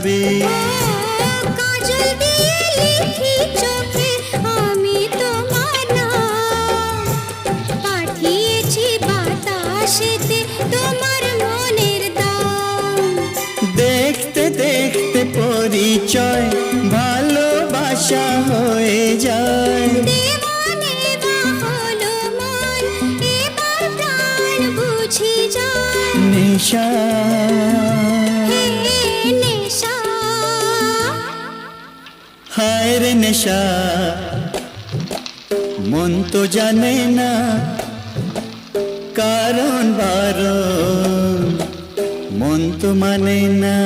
যাবে। কাজল দিয়ে লিখি চোখে আমি তোমার নাম, পাঠিয়েছি বাতাসেতে তোমার মনের দাম। দেখতে দেখতে পরিচয় ভালোবাসা হয়ে যায়। দেওয়ানে বা হলো মন, এবার প্রাণ বুঝি যায়। নেশা হে নেশা, হায় রে নেশা, মন তো জানে না কারণ বারণ, মন তো মানে না।